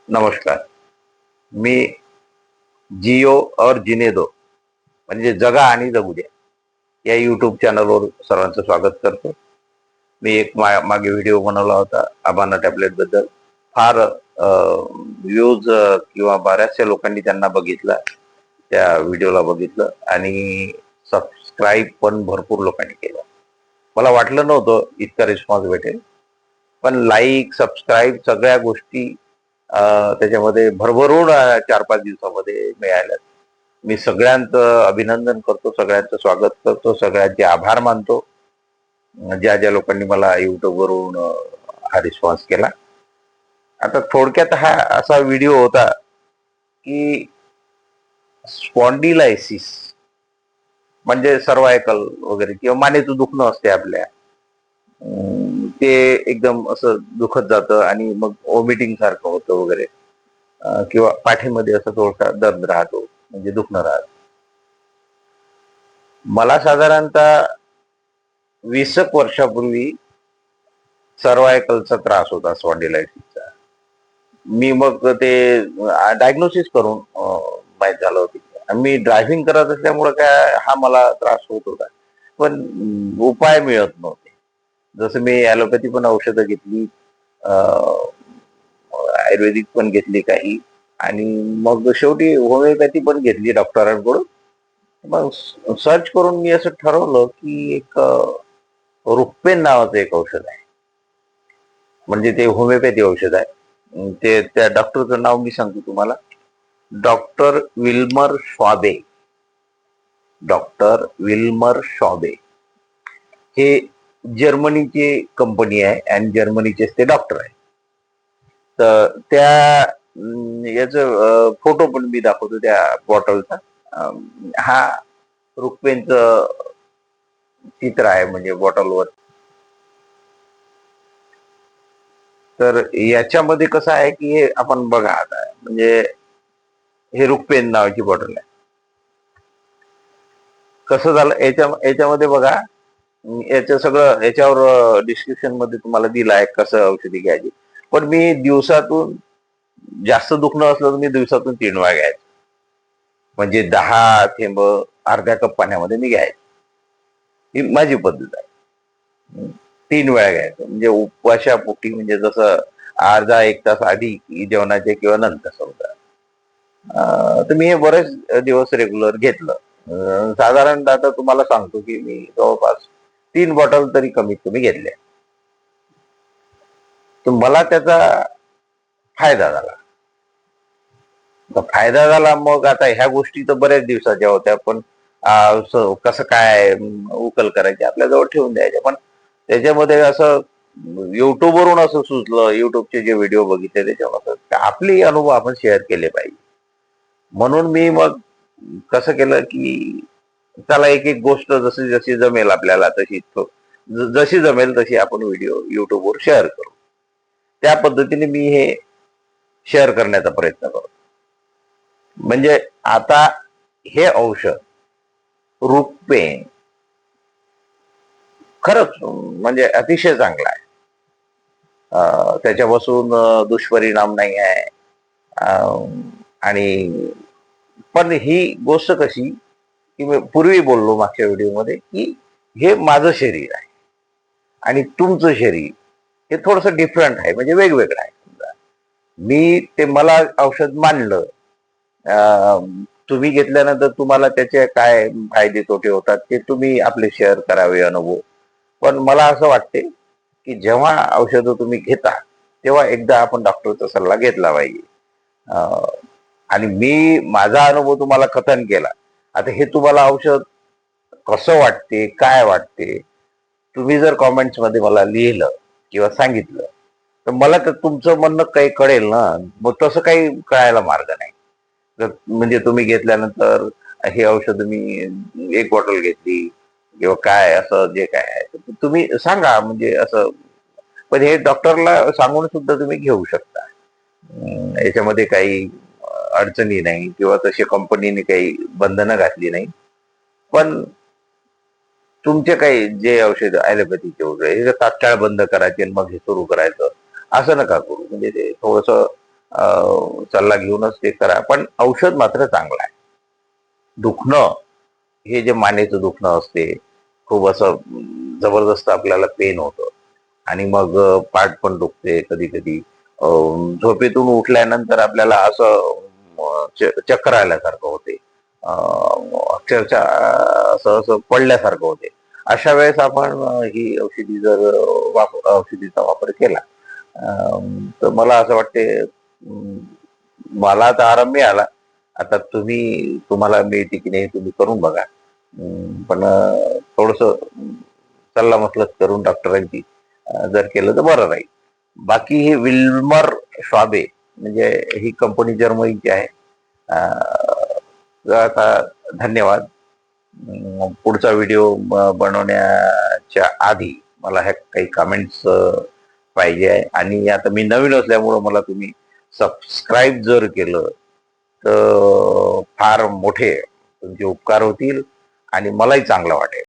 नमस्कार. मी जिओ और जीने दो म्हणजे जगा आणि जगू द्या या यूट्यूब चॅनलवर सर्वांचं स्वागत करतो. मी एक मागे व्हिडिओ बनवला होता अबाना टॅबलेट बद्दल. फार व्ह्यूज किंवा बऱ्याचशा लोकांनी त्यांना बघितला, त्या व्हिडिओला बघितलं आणि सबस्क्राईब पण भरपूर लोकांनी केलं. मला वाटलं नव्हतं इतका रिस्पॉन्स भेटेल, पण लाईक सबस्क्राईब सगळ्या गोष्टी त्याच्यामध्ये भरभरून 4-5 दिवसामध्ये मिळाल्यात. मी सगळ्यांचं अभिनंदन करतो, सगळ्यांचं स्वागत करतो, सगळ्यांचे आभार मानतो, ज्या ज्या लोकांनी मला युट्यूबवरून हा रिस्पॉन्स केला. आता थोडक्यात हा असा व्हिडिओ होता की स्पॉन्डिलायसिस म्हणजे सर्वायकल वगैरे किंवा मानेचं दुखणं असते आपल्या, ते एकदम असं दुखत जातं आणि मग ओमिटिंग सारखं होतं वगैरे, किंवा पाठीमध्ये असं थोडासा दर्द राहतो म्हणजे दुखणं राहतं. मला साधारणतः 20 वर्षापूर्वी सर्वायकलचा त्रास होता, स्पॉन्डिलायटिसचा. मी मग ते डायग्नोसिस करून माहीत झालं होतं. मी ड्रायव्हिंग करत असल्यामुळे काय हा मला त्रास होत होता, पण उपाय मिळत नव्हते. जसं मी ॲलोपॅथी पण औषधं घेतली, आयुर्वेदिक पण घेतली काही, आणि मग शेवटी होमिओपॅथी पण घेतली डॉक्टरांकडून. मग सर्च करून मी असं ठरवलं की एक रुक्पेन नावाचं एक औषध आहे, म्हणजे ते होमिओपॅथी औषध आहे. ते त्या डॉक्टरचं नाव मी सांगतो तुम्हाला, doctor Wilmar Schwabe. Doctor Wilmar Schwabe हे जर्मनीची कंपनी आहे आणि जर्मनीचेच ते डॉक्टर आहे. तर त्या याच फोटो पण मी दाखवतो त्या बॉटलचा. हा रुक्मेनचं चित्र आहे म्हणजे बॉटलवर. तर याच्यामध्ये कसं आहे की हे आपण बघा आता, म्हणजे हे रुक्पेन नावाची बॉटल आहे. कसं झालं याच्यामध्ये बघा, याचं सगळं याच्यावर डिस्क्रिप्शन मध्ये तुम्हाला दिलं आहे कसं औषधी घ्यायची. पण मी दिवसातून जास्त दुखणं असलं तर मी दिवसातून 3 वेळा घ्यायचो, म्हणजे 10 थेंब अर्ध्या कप पाण्यामध्ये मी घ्यायचो. ही माझी पद्धत आहे. 3 वेळा घ्यायचं म्हणजे उपवासापोटी, म्हणजे जसं अर्धा 1 तास आधी जेवणाचे किंवा नंतर समजा. तर मी हे बरेच दिवस रेग्युलर घेतलं. साधारणतः आता तुम्हाला सांगतो की मी जवळपास 3 बॉटल तरी कमीत कमी घेतल्या. तर मला त्याचा फायदा झाला. फायदा झाला, मग आता ह्या गोष्टी तर बऱ्याच दिवसाच्या होत्या, पण कसं काय उकल करायची आपल्याजवळ ठेवून द्यायच्या. पण त्याच्यामध्ये असं युट्यूबवरून असं सुचलं, युट्यूबचे जे व्हिडिओ बघितले त्याच्यावर आपले अनुभव आपण शेअर केले पाहिजे. म्हणून मी मग कसं केलं की चला एक एक गोष्ट जशी जशी जमेल आपल्याला तशी जशी जमेल तशी आपण व्हिडिओ युट्यूबवर शेअर करू. त्या पद्धतीने मी हे शेअर करण्याचा प्रयत्न करतो. म्हणजे आता हे औषध रुक्पेन खरंच म्हणजे अतिशय चांगलं आहे. त्याच्यापासून दुष्परिणाम नाही आहे. आणि पण ही गोष्ट कशी की मी पूर्वी बोललो मागच्या व्हिडिओमध्ये की हे माझं शरीर आहे आणि तुमचं शरीर हे थोडंसं डिफरंट आहे, म्हणजे वेगवेगळं आहे. मी ते मला औषध मानलं, तुम्ही घेतल्यानंतर तुम्हाला त्याचे काय फायदे तोटे होतात ते तुम्ही आपले शेअर करावे अनुभव. पण मला असं वाटते की जेव्हा औषधं तुम्ही घेता तेव्हा एकदा आपण डॉक्टरचा सल्ला घेतला पाहिजे. आणि मी माझा अनुभव तुम्हाला कथन केला. आता हे तुम्हाला औषध कसं वाटते, काय वाटते, तुम्ही जर कॉमेंट्स मध्ये मला लिहिलं किंवा सांगितलं तर मला तर तुमचं म्हणणं काही कळेल ना. मग तसं काही कळायला मार्ग नाही. म्हणजे तुम्ही घेतल्यानंतर हे औषध मी 1 बॉटल घेतली किंवा काय असं जे काय आहे तुम्ही सांगा, म्हणजे असं. पण हे डॉक्टरला सांगून सुद्धा तुम्ही घेऊ शकता. याच्यामध्ये काही अडचणी नाही किंवा तशी कंपनीने काही बंधनं घातली नाही. पण तुमचे काही जे औषध ॲलोपॅथीचे वगैरे हे तात्काळ बंद करायचे आणि मग हे सुरू करायचं असं नका करू. म्हणजे ते थोडस सल्ला घेऊनच ते करा. पण औषध मात्र चांगलं आहे. दुखणं हे जे मानेचं दुखणं असते, खूप असं जबरदस्त आपल्याला पेन होतं आणि मग पाठ पण दुखते कधी कधी. झोपेतून उठल्यानंतर आपल्याला असं चक्कर आल्यासारखं होते, अक्षरशः असं असं पडल्यासारखं होते. अशा वेळेस आपण ही औषधी जर औषधीचा वापर केला, तर मला असं वाटते, मला आता आराम मिळाला. आता तुम्हाला मिळते की नाही तुम्ही करून बघा. पण थोडस सल्लामसलत करून डॉक्टरांची जर केलं तर बरं राहील. बाकी हे विल्मर श्वाबे म्हणजे ही कंपनी जर्मनीची आहे. तर आता धन्यवाद. पुढचा व्हिडिओ बनवण्याच्या आधी मला ह्या काही कमेंट्स पाहिजे आहे. आणि आता मी नवीन असल्यामुळं मला तुम्ही सबस्क्राईब जर केलं तर फार मोठे तुमचे उपकार होतील आणि मलाही चांगलं वाटेल.